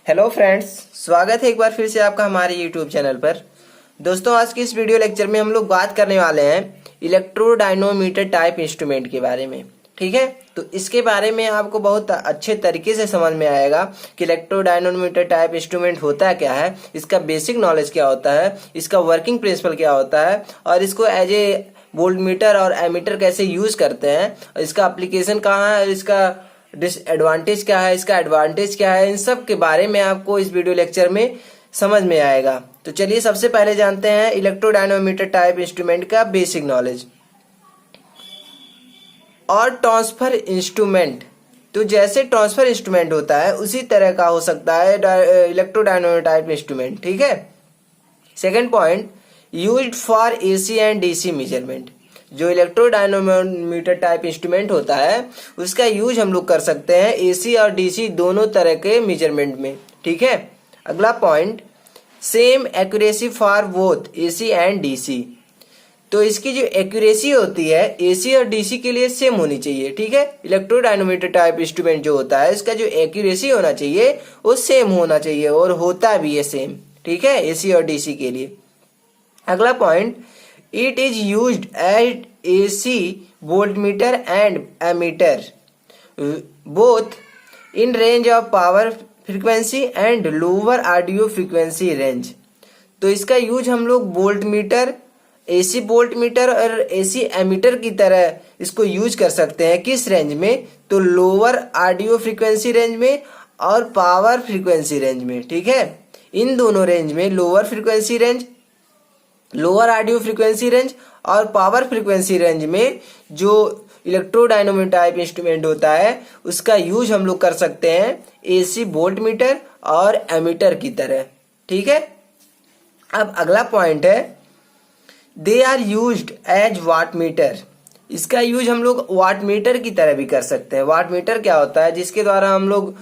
Hello friends, स्वागत है एक बार फिर से आपका हमारे यूट्यूब चैनल पर। दोस्तों, आज की इस वीडियो लेक्चर में हम लोग बात करने वाले हैं इलेक्ट्रोडायनोमीटर टाइप इंस्ट्रूमेंट के बारे में। ठीक है, तो इसके बारे में आपको बहुत अच्छे तरीके से समझ में आएगा कि इलेक्ट्रोडायनोमीटर टाइप इंस्ट्रूमेंट होता क्या है, इसका बेसिक नॉलेज क्या होता है, इसका वर्किंग प्रिंसिपल क्या होता है और इसको एज ए वोल्टमीटर और एमीटर कैसे यूज करते हैं, इसका एप्लीकेशन कहाँ है और इसका डिसएडवांटेज क्या है, इसका एडवांटेज क्या है, इन सब के बारे में आपको इस वीडियो लेक्चर में समझ में आएगा। तो चलिए सबसे पहले जानते हैं इलेक्ट्रोडायनोमीटर टाइप इंस्ट्रूमेंट का बेसिक नॉलेज। और ट्रांसफर इंस्ट्रूमेंट, तो जैसे ट्रांसफर इंस्ट्रूमेंट होता है उसी तरह का हो सकता है इलेक्ट्रोडायनोमीटर टाइप इंस्ट्रूमेंट। ठीक है। Second point, used for AC and DC measurement. जो इलेक्ट्रोडायनोमीटर टाइप इंस्ट्रूमेंट होता है उसका यूज हम लोग कर सकते हैं एसी और डीसी दोनों तरह के मेजरमेंट में। ठीक है। अगला point, same accuracy for both AC and DC. तो इसकी जो एक्यूरेसी होती है एसी और डीसी के लिए सेम होनी चाहिए। ठीक है। इलेक्ट्रोडायनोमीटर टाइप इंस्ट्रूमेंट जो होता है इसका जो एक्यूरेसी होना चाहिए वो सेम होना चाहिए और होता भी है सेम। ठीक है, एसी और डीसी के लिए। अगला point, it is used at AC voltmeter and ammeter both in range of power frequency and lower audio frequency range. तो इसका यूज हम लोग वोल्टमीटर, एसी वोल्टमीटर और एसी एमीटर की तरह इसको यूज कर सकते हैं। किस रेंज में? तो लोअर ऑडियो फ्रीक्वेंसी रेंज में और पावर फ्रीक्वेंसी रेंज में। ठीक है, इन दोनों रेंज में, lower frequency range, lower audio frequency range और पावर फ्रीक्वेंसी रेंज में जो इलेक्ट्रोडायनोमीटर टाइप इंस्ट्रूमेंट होता है उसका यूज हम लोग कर सकते हैं एसी वोल्टमीटर और एमीटर की तरह। ठीक है। अब अगला पॉइंट है, they are used as wattmeter. इसका यूज हम लोग वाटमीटर की तरह भी कर सकते हैं। वाटमीटर क्या होता है? जिसके द्वारा हम लोग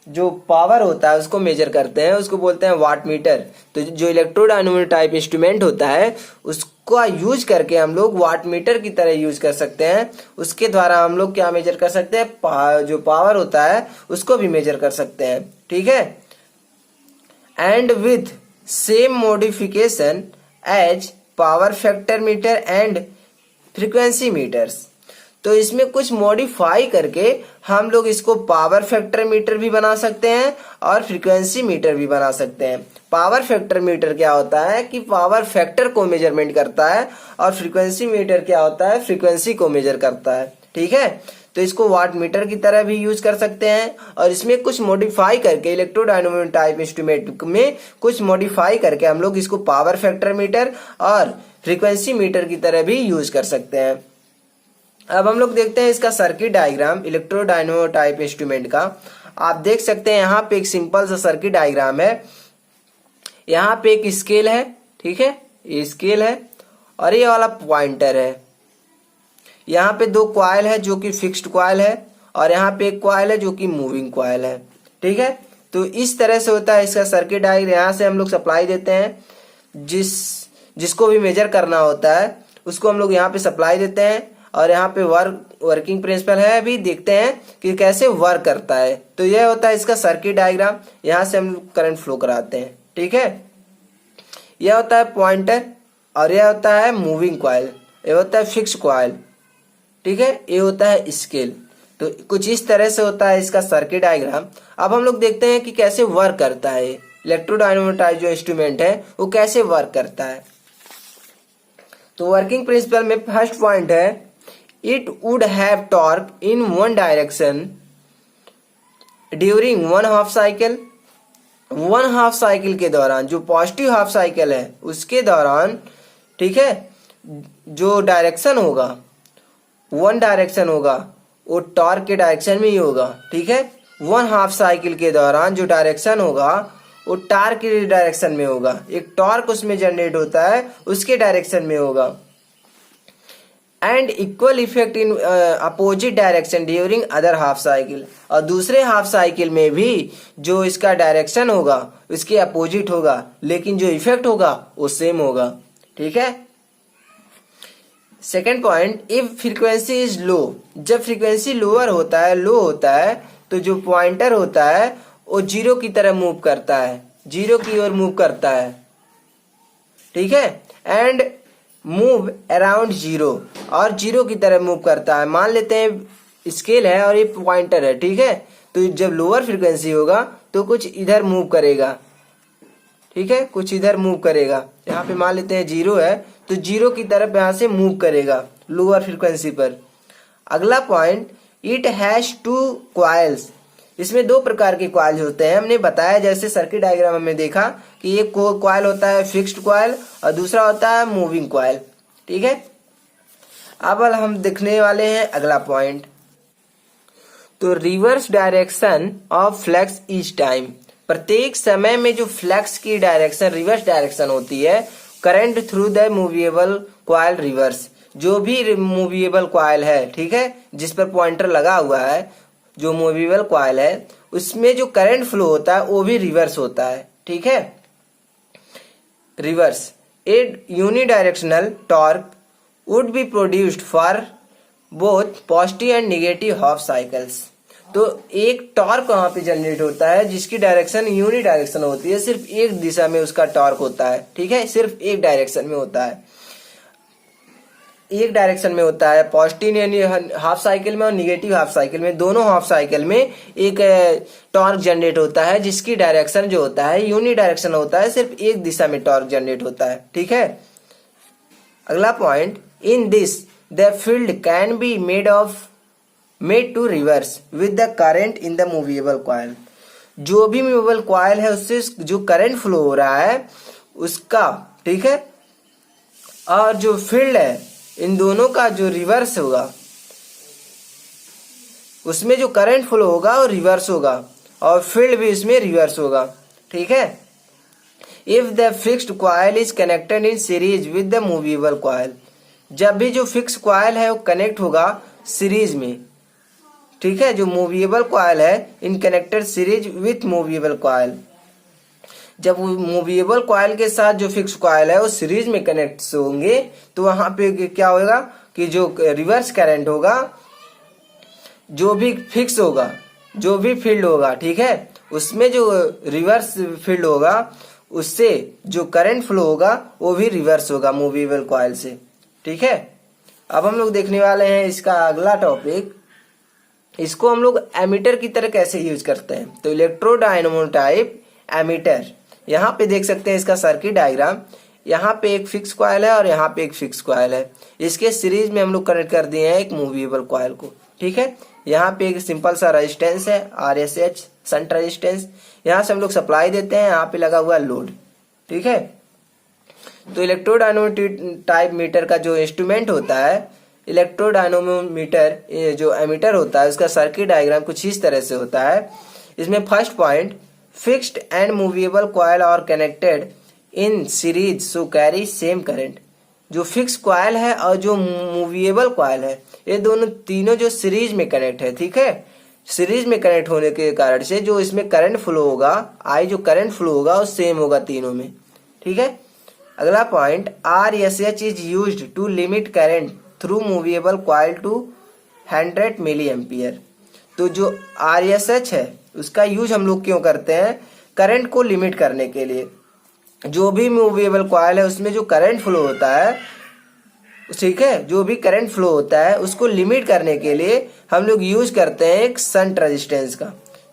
जो पावर होता है उसको मेजर करते हैं, उसको बोलते हैं वाटमीटर। तो जो इलेक्ट्रोडायनोमीटर टाइप इंस्ट्रूमेंट होता है उसका यूज करके हम लोग वाटमीटर की तरह यूज कर सकते हैं। उसके द्वारा हम लोग क्या मेजर कर सकते हैं? जो पावर होता है उसको भी मेजर कर सकते हैं। ठीक है। And with same modification as power factor meter and frequency meters. तो इसमें कुछ मॉडिफाई करके हम लोग इसको पावर फैक्टर मीटर भी बना सकते हैं और फ्रीक्वेंसी मीटर भी बना सकते हैं। पावर फैक्टर मीटर क्या होता है कि पावर फैक्टर को मेजरमेंट करता है और फ्रीक्वेंसी मीटर क्या होता है? फ्रीक्वेंसी को मेजर करता है। ठीक है, तो इसको वाट मीटर की तरह भी यूज कर सकते हैं और इसमें कुछ मॉडिफाई करके इलेक्ट्रोडायनोमीटर टाइप इंस्ट्रूमेंट में कुछ मॉडिफाई करके हम लोग इसको पावर फैक्टर मीटर और फ्रीक्वेंसी मीटर की तरह भी यूज कर सकते हैं। अब हम लोग देखते हैं इसका सर्किट डायग्राम इलेक्ट्रोडायनोमीटर टाइप इंस्ट्रूमेंट का। आप देख सकते हैं यहाँ पे एक सिंपल सा सर्किट डायग्राम है। यहाँ पे एक स्केल है। ठीक है, ये स्केल है और ये वाला पॉइंटर है। यहाँ पे दो कॉइल है जो कि फिक्स्ड कॉइल है और यहाँ पे एक कॉइल है जो कि मूविंग कॉइल है। ठीक है, तो इस तरह से होता है इसका सर्किट डायग्राम। यहाँ से हम लोग सप्लाई देते हैं, जिसको भी मेजर करना होता है उसको हम लोग यहाँ पे सप्लाई देते हैं और यहाँ पे वर्किंग प्रिंसिपल है, अभी देखते हैं कि कैसे वर्क करता है। तो यह होता है इसका सर्किट डायग्राम। यहाँ से हम करंट फ्लो कराते हैं। ठीक है, यह होता है पॉइंटर और यह होता है मूविंग कॉइल, यह होता है फिक्स कॉइल। ठीक है, ये होता है स्केल। तो कुछ इस तरह से होता है इसका सर्किट डायग्राम। अब हम लोग देखते हैं कि कैसे वर्क करता है इलेक्ट्रोडायनोमीटर टाइप जो इंस्ट्रूमेंट है वो कैसे वर्क करता है। तो वर्किंग प्रिंसिपल में फर्स्ट पॉइंट है, it would have torque in one direction during one half cycle. One half cycle के दौरान, जो पॉजिटिव हाफ साइकिल है उसके दौरान, ठीक है, जो डायरेक्शन होगा, वन डायरेक्शन होगा, वो टॉर्क के डायरेक्शन में ही होगा। ठीक है, वन हाफ साइकिल के दौरान जो डायरेक्शन होगा वो टॉर्क के डायरेक्शन में होगा। एक टॉर्क उसमें जनरेट होता है उसके डायरेक्शन में होगा। And equal effect in opposite direction during other half cycle. और दूसरे हाफ साइकिल में भी जो इसका डायरेक्शन होगा उसके अपोजिट होगा, लेकिन जो इफेक्ट होगा वो सेम होगा। ठीक है। Second point, if frequency is low. जब फ्रीक्वेंसी लोअर होता है, लो होता है, तो जो पॉइंटर होता है वो जीरो की तरह मूव करता है, जीरो की ओर मूव करता है, ठीक है। एंड मूव अराउंड जीरो, और जीरो की तरह मूव करता है। मान लेते हैं स्केल है और ये पॉइंटर है, ठीक है। तो जब लोअर फ्रीक्वेंसी होगा तो कुछ इधर मूव करेगा, ठीक है, कुछ इधर मूव करेगा। यहाँ पे मान लेते हैं जीरो है तो जीरो की तरफ यहाँ से मूव करेगा लोअर फ्रीक्वेंसी पर। अगला point, it has two coils. इसमें दो प्रकार के क्वाइल होते हैं, हमने बताया। जैसे सर्किट डायग्राम हमने देखा कि एक क्वाइल होता है फिक्स्ड क्वाइल और दूसरा होता है मूविंग क्वाइल, ठीक है। अब हम देखने वाले हैं अगला पॉइंट। तो reverse direction of flux each time. प्रत्येक समय में जो फ्लक्स की डायरेक्शन रिवर्स डायरेक्शन होती है, current through the movable coil reverse. जो भी मूवेबल क्वाइल है, ठीक है, जिस पर पॉइंटर लगा हुआ है, जो मूवेबल क्वाइल है, उसमें जो करंट फ्लो होता है वो भी रिवर्स होता है, ठीक है। Reverse A unidirectional torque would be produced for both positive and negative half cycles. तो एक टॉर्क वहां पे जनरेट होता है जिसकी डायरेक्शन यूनि डायरेक्शन होती है, सिर्फ एक दिशा में उसका टॉर्क होता है, ठीक है, सिर्फ एक डायरेक्शन में होता है, एक डायरेक्शन में होता है, पॉजिटिव यानी हाफ साइकिल में और निगेटिव हाफ साइकिल में, दोनों हाफ साइकिल में एक टॉर्क जनरेट होता है जिसकी डायरेक्शन जो होता है यूनि डायरेक्शन होता है, सिर्फ एक दिशा में टॉर्क जनरेट होता है, ठीक है। अगला point, in this the field can be made to reverse with the current in the movable coil. जो भी मूवेबल कॉइल है उससे जो करंट फ्लो हो रहा है उसका, ठीक है, और जो फील्ड है, इन दोनों का जो रिवर्स होगा, उसमें जो करंट फ्लो होगा वो रिवर्स होगा और फील्ड भी इसमें रिवर्स होगा, ठीक है। If the fixed coil is connected in series with the movable coil. जब भी जो फिक्स कॉइल है वो कनेक्ट होगा सीरीज में, ठीक है, जो मूवेबल कॉइल है in connected series with movable coil. जब मूवेबल कॉइल के साथ जो फिक्स कॉइल है वो सीरीज में कनेक्ट होंगे तो वहां पे क्या होगा कि जो रिवर्स करंट होगा, जो भी फिक्स होगा, जो भी फील्ड होगा, ठीक है, उसमें जो रिवर्स फील्ड होगा उससे जो करंट फ्लो होगा वो भी रिवर्स होगा मूवेबल कॉइल से, ठीक है। अब हम लोग देखने वाले हैं इसका अगला टॉपिक, इसको हम लोग एमीटर की तरह कैसे यूज करते हैं। तो इलेक्ट्रोडायनेमो टाइप एमीटर, यहाँ पे देख सकते हैं इसका सर्किट डायग्राम। यहाँ पे एक फिक्स कॉइल है और यहाँ पे एक फिक्स कॉइल है, इसके सीरीज में हम लोग कनेक्ट कर दिए हैं एक मूवेबल कॉइल को, ठीक है। यहाँ पे एक सिंपल सा रेजिस्टेंस है RSH शंट रेजिस्टेंस, यहाँ से हम लोग सप्लाई देते हैं, यहाँ पे लगा हुआ लोड, ठीक है। तो इलेक्ट्रोडायनेमो टाइप मीटर का जो इंस्ट्रूमेंट होता है, इलेक्ट्रोडायनेमोमीटर जो एमीटर होता है, उसका सर्किट डायग्राम कुछ इस तरह से होता है। इसमें first point, fixed and movable coil are connected in series so carry same current. जो फिक्स कॉइल है और जो मूवेबल कॉइल है ये दोनों तीनों जो सीरीज में कनेक्ट है, ठीक है, सीरीज में कनेक्ट होने के कारण से जो इसमें करंट फ्लो होगा, जो करंट फ्लो होगा वो सेम होगा तीनों में, ठीक है। अगला point, RSH is used to limit current through movable coil to 100 milli ampere. तो जो RSH है उसका यूज हम लोग क्यों करते हैं, करंट को लिमिट करने के लिए। जो भी मूवेबल कॉइल है उसमें जो करंट फ्लो होता है, ठीक है, जो भी करंट फ्लो होता है उसको लिमिट करने के लिए हम लोग यूज करते हैं एक शंट रेजिस्टेंस का।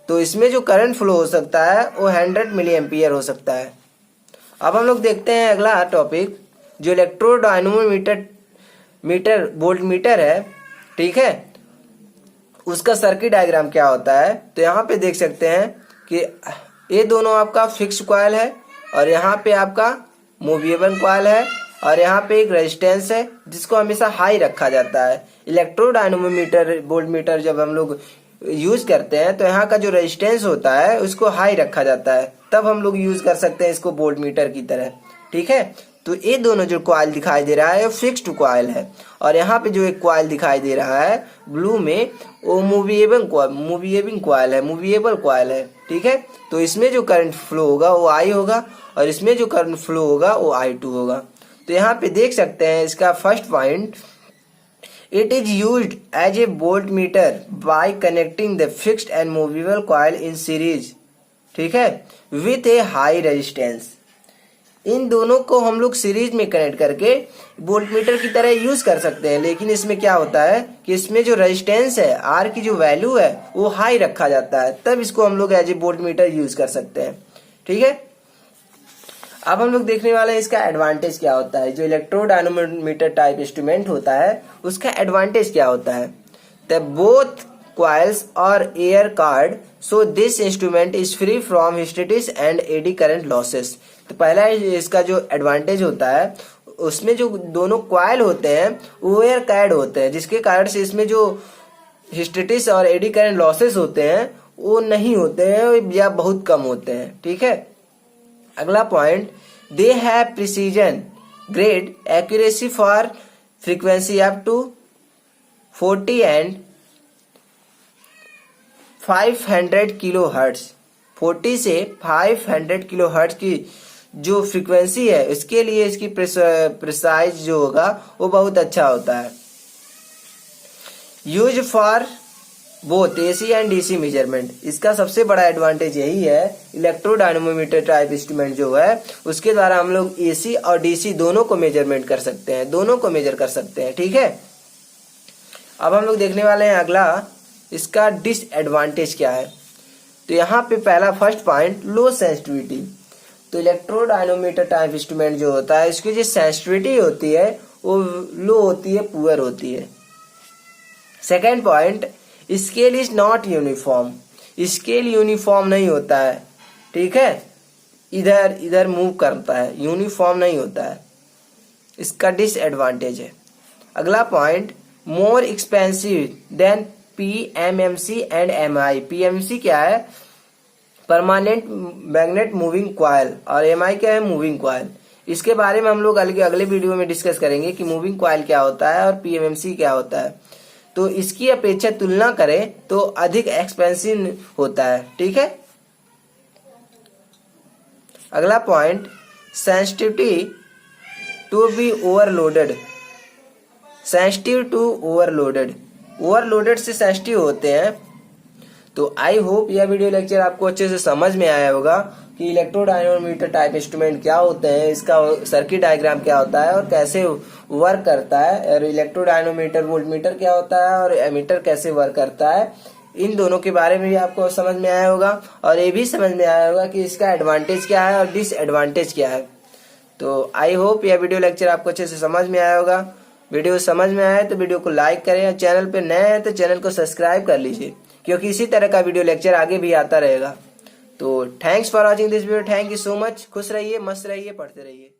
तो इसमें जो करंट फ्लो हो सकता है वो 100 मिली एम्पियर हो सकता है। अब हम लोग देखते हैं अगला टॉपिक, जो इलेक्ट्रोडायनेमोमीटर वोल्ट मीटर है, ठीक है, उसका सर्किट डायग्राम क्या होता है। तो यहाँ पे देख सकते हैं कि ये दोनों आपका फिक्स कॉइल है और यहाँ पे आपका मूवेबल कॉइल है और यहाँ पे एक रेजिस्टेंस है जिसको हमेशा हाई रखा जाता है। इलेक्ट्रोडायनेमोमीटर वोल्ट मीटर जब हम लोग यूज करते हैं तो यहाँ का जो रेजिस्टेंस होता है उसको हाई रखा जाता है, तब हम लोग यूज कर सकते हैं इसको वोल्ट मीटर की तरह, ठीक है। तो ये दोनों जो कॉइल दिखाई दे रहा है फिक्स्ड कॉइल है और यहाँ पे जो एक कॉइल दिखाई दे रहा है ब्लू में वो मूवेबल कॉइल है, ठीक है। तो इसमें जो करंट फ्लो होगा वो I होगा और इसमें जो करंट फ्लो होगा वो I2 होगा। तो यहाँ पे देख सकते हैं इसका first point, it is used as a volt meter by connecting the fixed and movable coil in series ठीक है, विथ ए हाई रेजिस्टेंस। इन दोनों को हम लोग सीरीज में कनेक्ट करके वोल्टमीटर की तरह यूज कर सकते हैं, लेकिन इसमें क्या होता है कि इसमें जो रेजिस्टेंस है, आर की जो वैल्यू है वो हाई रखा जाता है, तब इसको हम लोग एज ए वोल्टमीटर यूज कर सकते हैं। ठीक है, अब हम लोग देखने वाले हैं इसका एडवांटेज क्या होता है। जो इलेक्ट्रोडायनोमीटर टाइप इंस्ट्रूमेंट होता है उसका एडवांटेज क्या होता है। The both coils or air card, so this instrument is free from hysteresis and eddy current losses। तो पहला इसका जो एडवांटेज होता है उसमें जो दोनों कॉइल होते हैं वो एयर कैड होते हैं, जिसके कारण से इसमें जो हिस्टेरिसिस और एडी करंट लॉसेस होते हैं वो नहीं होते हैं या बहुत कम होते हैं। ठीक है, अगला point, they have precision grade accuracy for frequency up to 40 and 500 kilo hertz. 40 से 500 किलो हर्ट्ज की जो फ्रीक्वेंसी है इसके लिए इसकी प्रिसाइज जो होगा वो बहुत अच्छा होता है। Use for both AC and DC measurement. इसका सबसे बड़ा एडवांटेज यही है, इलेक्ट्रोडायनोमीटर टाइप इंस्ट्रूमेंट जो है उसके द्वारा हम लोग एसी और डीसी दोनों को मेजरमेंट कर सकते हैं, दोनों को मेजर कर सकते हैं। ठीक है, अब हम लोग देखने वाले हैं अगला इसका डिसएडवांटेज क्या है। तो यहाँ पे पहला फर्स्ट पॉइंट, लो सेंसिटिविटी। तो इलेक्ट्रोडायनोमीटर टाइप इंस्ट्रूमेंट जो होता है इसकी जो सेंसिटिविटी होती है वो लो होती है, पुअर होती है। Second point, scale is not uniform. Scale uniform नहीं होता है। ठीक है, इधर इधर मूव करता है, यूनिफॉर्म नहीं होता है, इसका डिसएडवांटेज है। अगला point, more expensive than PMMC and MI। PMC क्या है, परमानेंट मैग्नेट मूविंग कॉइल, और MI क्या है, मूविंग कॉइल। इसके बारे में हम लोग अगले वीडियो में डिस्कस करेंगे कि मूविंग कॉइल क्या होता है और PMMC क्या होता है। तो इसकी अपेक्षा तुलना करें तो अधिक एक्सपेंसिव होता है। ठीक है, अगला point, sensitivity to be overloaded. Sensitive to overloaded, overloaded से सेंसिटिव होते हैं। तो आई होप यह वीडियो लेक्चर आपको अच्छे से समझ में आया होगा कि इलेक्ट्रोडायनोमीटर टाइप इंस्ट्रूमेंट क्या होते हैं, इसका सर्किट डायग्राम क्या होता है और कैसे वर्क करता है, और इलेक्ट्रोडायनोमीटर वोल्टमीटर क्या होता है और एमीटर कैसे वर्क करता है। इन दोनों के बारे में भी आपको समझ में आया होगा, और ये भी समझ में आया होगा कि इसका एडवांटेज क्या है और डिसएडवांटेज क्या है। तो आई होप यह वीडियो लेक्चर आपको अच्छे से समझ में आया होगा। वीडियो समझ में आए तो वीडियो को लाइक करें, और चैनल पे नए हैं तो चैनल को सब्सक्राइब कर लीजिए, क्योंकि इसी तरह का वीडियो लेक्चर आगे भी आता रहेगा। तो thanks for watching this video. Thank you so much. खुश रहिए, मस्त रहिए, पढ़ते रहिए।